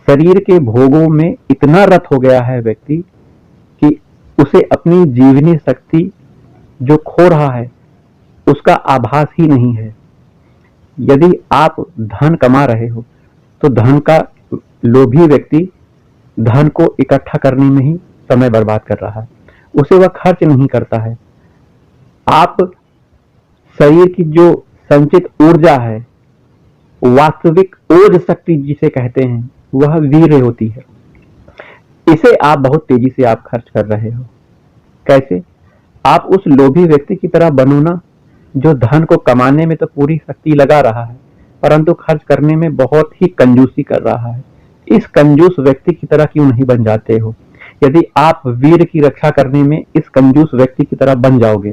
शरीर के भोगों में इतना रत हो गया है व्यक्ति कि उसे अपनी जीवनी शक्ति जो खो रहा है उसका आभास ही नहीं है। यदि आप धन कमा रहे हो तो धन का लोभी व्यक्ति धन को इकट्ठा करने में ही समय बर्बाद कर रहा है, उसे वह खर्च नहीं करता है। आप शरीर की जो संचित ऊर्जा है, वास्तविक ओज शक्ति जिसे कहते हैं, वह वीर्य होती है। इसे आप बहुत तेजी से आप खर्च कर रहे हो। कैसे? आप उस लोभी व्यक्ति की तरह बनो ना, जो धन को कमाने में तो पूरी शक्ति लगा रहा है परंतु खर्च करने में बहुत ही कंजूसी कर रहा है। इस कंजूस व्यक्ति की तरह क्यों नहीं बन जाते हो? यदि आप वीर की रक्षा करने में इस कंजूस व्यक्ति की तरह बन जाओगे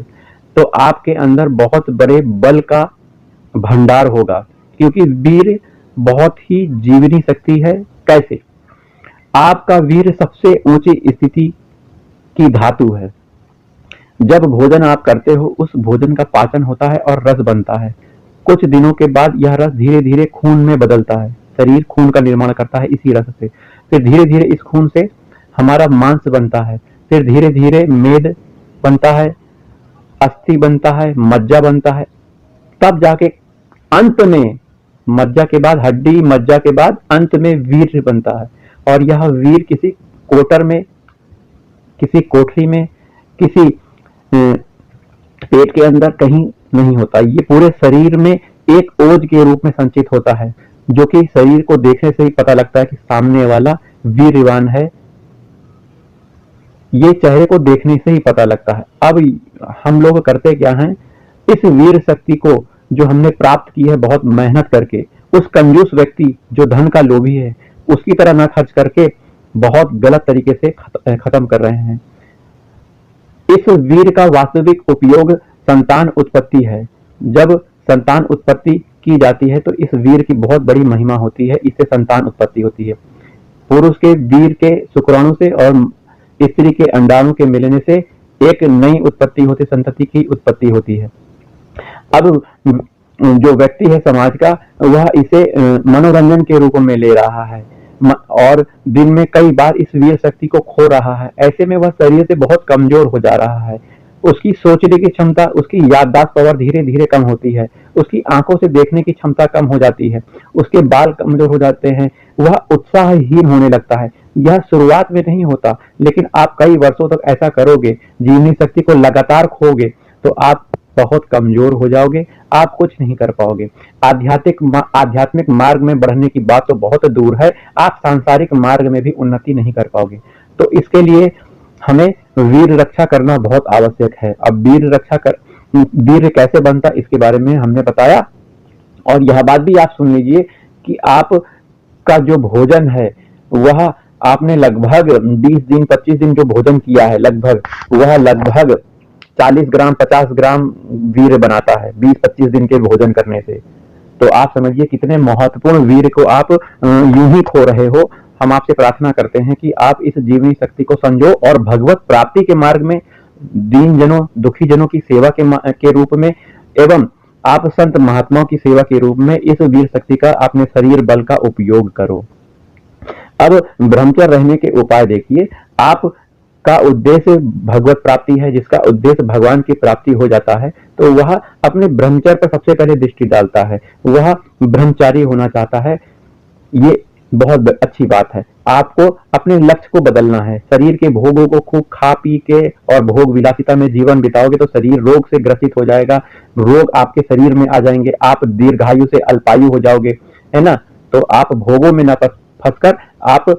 तो आपके अंदर बहुत बड़े बल का भंडार होगा, क्योंकि वीर बहुत ही जीवनी शक्ति है। कैसे? आपका वीर सबसे ऊंची स्थिति की धातु है। जब भोजन आप करते हो उस भोजन का पाचन होता है और रस बनता है। कुछ दिनों के बाद यह रस धीरे धीरे खून में बदलता है। शरीर खून का निर्माण करता है इसी रस से। फिर धीरे धीरे इस खून से हमारा मांस बनता है, फिर धीरे धीरे मेद बनता है, अस्थि बनता है, मज्जा बनता है, तब जाके अंत में मज्जा के बाद हड्डी, मज्जा के बाद अंत में वीर बनता है। और यह वीर किसी कोटर में, किसी कोठरी में, किसी पेट के अंदर कहीं नहीं होता। ये पूरे शरीर में एक ओज के रूप में संचित होता है, जो कि शरीर को देखने से ही पता लगता है कि सामने वाला वीरवान है। ये चेहरे को देखने से ही पता लगता है। अब हम लोग करते क्या हैं, इस वीर शक्ति को जो हमने प्राप्त की है बहुत मेहनत करके, उस कंजूस व्यक्ति जो धन का लोभी है उसकी तरह ना खर्च करके बहुत गलत तरीके से खत्म कर रहे हैं। इस वीर का वास्तविक उपयोग संतान उत्पत्ति है। जब संतान उत्पत्ति की जाती है तो इस वीर की बहुत बड़ी महिमा होती है, इससे संतान उत्पत्ति होती है। पुरुष के वीर के शुक्राणु से और स्त्री के अंडाणु के मिलने से एक नई उत्पत्ति होती, संतति की उत्पत्ति होती है। अब जो व्यक्ति है समाज का, वह इसे मनोरंजन के रूप में ले रहा है और दिन में कई बार इस वीर शक्ति को खो रहा है। ऐसे में वह शरीर से बहुत कमजोर हो जा रहा है। उसकी सोचने की क्षमता, उसकी याददाश्त पावर धीरे धीरे कम होती है, उसकी आंखों से देखने की क्षमता कम हो जाती है, उसके बाल कमजोर हो जाते हैं, वह उत्साहहीन होने लगता है। यह शुरुआत में नहीं होता, लेकिन आप कई वर्षों तक ऐसा करोगे, जीवनी शक्ति को लगातार खोगे तो आप बहुत कमजोर हो जाओगे, आप कुछ नहीं कर पाओगे। आध्यात्मिक मार्ग में बढ़ने की बात तो बहुत दूर है, आप सांसारिक मार्ग में भी उन्नति नहीं कर पाओगे। तो इसके लिए हमें वीर रक्षा करना बहुत आवश्यक है। अब वीर कैसे बनता इसके बारे में हमने बताया। और यह बात भी आप सुन लीजिए कि आपका जो भोजन है वह आपने लगभग 20 दिन 25 दिन जो भोजन किया है, वह लगभग 40 ग्राम 50 ग्राम वीर बनाता है 20-25 दिन के भोजन करने से। तो आप समझिए कितने महत्वपूर्ण वीर को आप यूं ही खो रहे हो। हम आपसे प्रार्थना करते हैं कि आप इस जीवनी शक्ति को संजो और भगवत प्राप्ति के मार्ग में दीन जनों, दुखी जनों की सेवा के रूप में एवं आप संत महात्माओं की सेवा के रूप में इस वीर शक्ति का अपने शरीर बल का उपयोग करो। अब ब्रह्मचर्य रहने के उपाय देखिए। आप का उद्देश्य भगवत प्राप्ति है, जिसका उद्देश्य भगवान की प्राप्ति हो जाता है, तो वह अपने ब्रह्मचर्य पर सबसे पहले दृष्टि डालता है, वह ब्रह्मचारी होना चाहता है। ये बहुत अच्छी बात है। आपको अपने लक्ष्य को बदलना है। शरीर के भोगों को खूब खा पी के और भोग विलासिता में जीवन बिताओगे तो शरीर रोग से ग्रसित हो जाएगा, रोग आपके शरीर में आ जाएंगे, आप दीर्घायु से अल्पायु हो जाओगे, है ना। तो आप भोगों में न फंसकर आप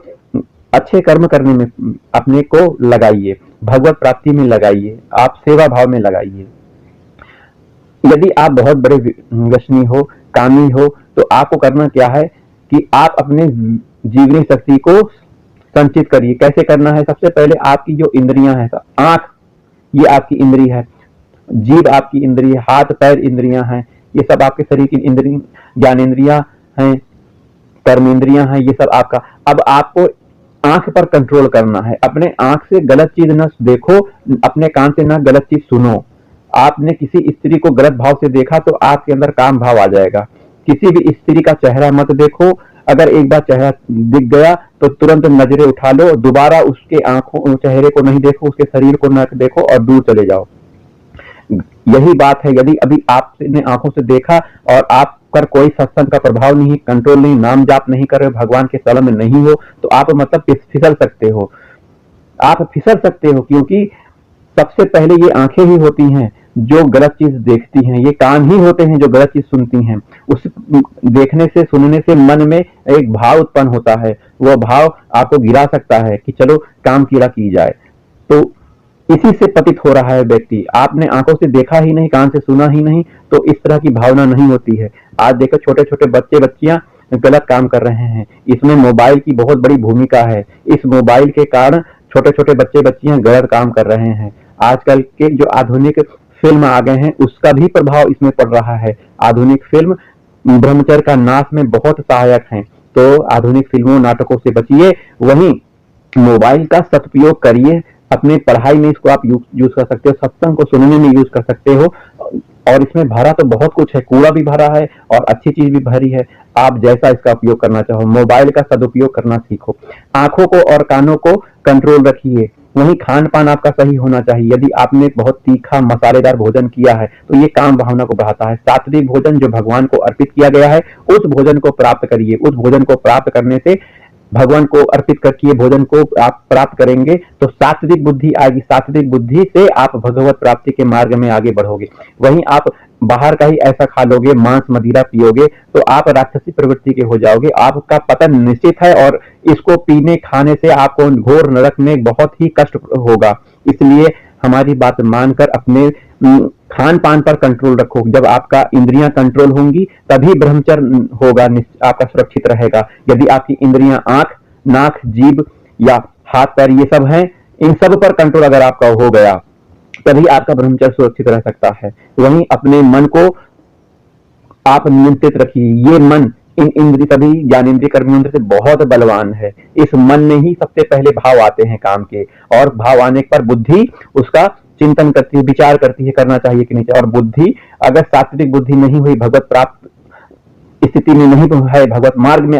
अच्छे कर्म करने में अपने को लगाइए, भगवत प्राप्ति में लगाइए, आप सेवा भाव में लगाइए। यदि आप बहुत बड़े व्यसनी हो, कामी हो, तो आपको करना क्या है कि आप अपने जीवनी शक्ति को संचित करिए। कैसे करना है? सबसे पहले आपकी जो इंद्रियां हैं, आंख ये आपकी इंद्री है, जीभ आपकी इंद्री है, हाथ पैर इंद्रियां हैं, ये सब आपके शरीर की इंद्रियां, ज्ञानेंद्रियां हैं, कर्मेंद्रियां हैं, ये सब आपका। अब आपको आंख पर कंट्रोल करना है। अपने आंख से गलत चीज न देखो, अपने कान से ना गलत चीज सुनो। आपने किसी स्त्री को गलत भाव से देखा तो आपके अंदर काम भाव आ जाएगा। किसी भी स्त्री का चेहरा मत देखो, अगर एक बार चेहरा दिख गया तो तुरंत नजरें उठा लो, दोबारा उसके आंखों चेहरे को नहीं देखो, उसके शरीर को न देखो और दूर चले जाओ। यही बात है, यदि अभी आपने आंखों से देखा और आप पर कोई सत्संग का प्रभाव नहीं, कंट्रोल नहीं, नाम जाप नहीं कर रहे हो, भगवान के शरण में नहीं हो, तो आप मतलब फिसल सकते हो। आप फिसल सकते हो क्योंकि सबसे पहले ये आंखें ही होती हैं जो गलत चीज देखती हैं, ये कान ही होते हैं जो गलत चीज सुनती हैं। उस देखने से सुनने से मन में एक भाव उत्पन्न होता है, वह भाव आपको गिरा सकता है कि चलो काम किया की जाए। तो इसी से पतित हो रहा है व्यक्ति। आपने आंखों से देखा ही नहीं, कान से सुना ही नहीं, तो इस तरह की भावना नहीं होती है। आज देखो छोटे छोटे बच्चे बच्चियां गलत काम कर रहे हैं, इसमें मोबाइल की बहुत बड़ी भूमिका है। इस मोबाइल के कारण छोटे छोटे बच्चे बच्चियां गलत काम कर रहे हैं। आजकल के जो आधुनिक फिल्म आ गए हैं उसका भी प्रभाव इसमें पड़ रहा है। आधुनिक फिल्म ब्रह्मचर्य का नाश में बहुत सहायक है। तो आधुनिक फिल्मों नाटकों से बचिए, वहीं मोबाइल का सदुपयोग करिए। अपने पढ़ाई में इसको आप यूज कर सकते हो, सत्संग को सुनने में यूज कर सकते हो, और इसमें भरा तो बहुत कुछ है, कूड़ा भी भरा है और अच्छी चीज भी भरी है। आप जैसा इसका उपयोग करना चाहो, मोबाइल का सदुपयोग करना सीखो। आंखों को और कानों को कंट्रोल रखिए। वहीं खान पान आपका सही होना चाहिए। यदि आपने बहुत तीखा मसालेदार भोजन किया है तो ये काम भावना को बढ़ाता है। सात्विक भोजन जो भगवान को अर्पित किया गया है उस भोजन को प्राप्त करिए। उस भोजन को प्राप्त करने से भगवान को अर्पित करके भोजन को आप प्राप्त करेंगे तो सात्विक बुद्धि आएगी। सात्विक बुद्धि से आप भगवत प्राप्ति के मार्ग में आगे बढ़ोगे। वहीं आप बाहर का ही ऐसा खा लोगे, मांस मदिरा पियोगे, तो आप राक्षसी प्रवृत्ति के हो जाओगे। आपका पतन निश्चित है और इसको पीने खाने से आपको घोर नरक में बहुत ही कष्ट होगा। इसलिए हमारी बात मानकर अपने खान पान पर कंट्रोल रखो। जब आपका इंद्रियां कंट्रोल होंगी तभी ब्रह्मचर्य होगा, आपका सुरक्षित रहेगा। यदि आपकी इंद्रियां आंख, नाक, जीभ या हाथ पैर ये सब हैं, इन सब पर कंट्रोल अगर आपका हो गया तभी आपका ब्रह्मचर्य सुरक्षित रह सकता है। वहीं अपने मन को आप नियंत्रित रखिए। ये मन इन इंद्रिय सभी ज्ञानेन्द्रिय कर्मेंद्रिय से बहुत बलवान है। इस मन में ही सबसे पहले भाव आते हैं काम के, और भाव आने पर बुद्धि उसका चिंतन करती है, विचार करती है करना चाहिए कि नहीं चाहिए। और बुद्धि अगर सात्विक बुद्धि नहीं हुई, भगवत प्राप्त स्थिति में नहीं है, भगवत मार्ग में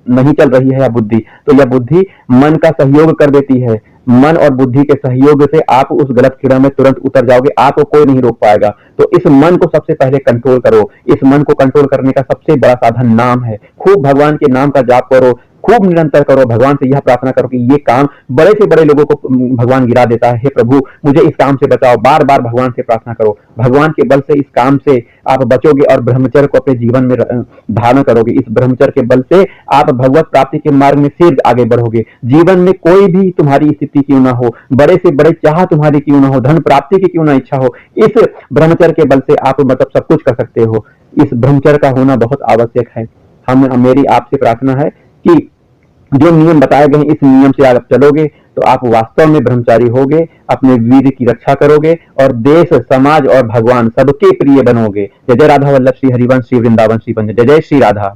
नहीं चल रही है बुद्धि, तो यह बुद्धि मन का सहयोग कर देती है। मन और बुद्धि के सहयोग से आप उस गलत कीड़ा में तुरंत उतर जाओगे, आपको कोई नहीं रोक पाएगा। तो इस मन को सबसे पहले कंट्रोल करो। इस मन को कंट्रोल करने का सबसे बड़ा साधन नाम है। खूब भगवान के नाम का जाप करो, खूब निरंतर करो। भगवान से यह प्रार्थना करो कि ये काम बड़े से बड़े लोगों को भगवान गिरा देता है, हे प्रभु मुझे इस काम से बचाओ। बार बार भगवान से प्रार्थना करो। भगवान के बल से इस काम से आप बचोगे और ब्रह्मचर्य को अपने जीवन में धारण करोगे। इस ब्रह्मचर्य के बल से आप भगवत प्राप्ति के मार्ग में सिर आगे बढ़ोगे। जीवन में कोई भी तुम्हारी स्थिति क्यों ना हो, बड़े से बड़े चाह तुम्हारी क्यों ना हो, धन प्राप्ति की क्यों ना इच्छा हो, इस ब्रह्मचर्य के बल से आप मतलब सब कुछ कर सकते हो। इस ब्रह्मचर्य का होना बहुत आवश्यक है। मेरी आपसे प्रार्थना है कि जो नियम बताए गए इस नियम से आप चलोगे तो आप वास्तव में ब्रह्मचारी होगे, अपने वीर की रक्षा करोगे और देश, समाज और भगवान सबके प्रिय बनोगे। जय जय राधा वल्लभ श्री हरिवंश श्री वृंदावन श्री पंच। जय जय श्री राधा।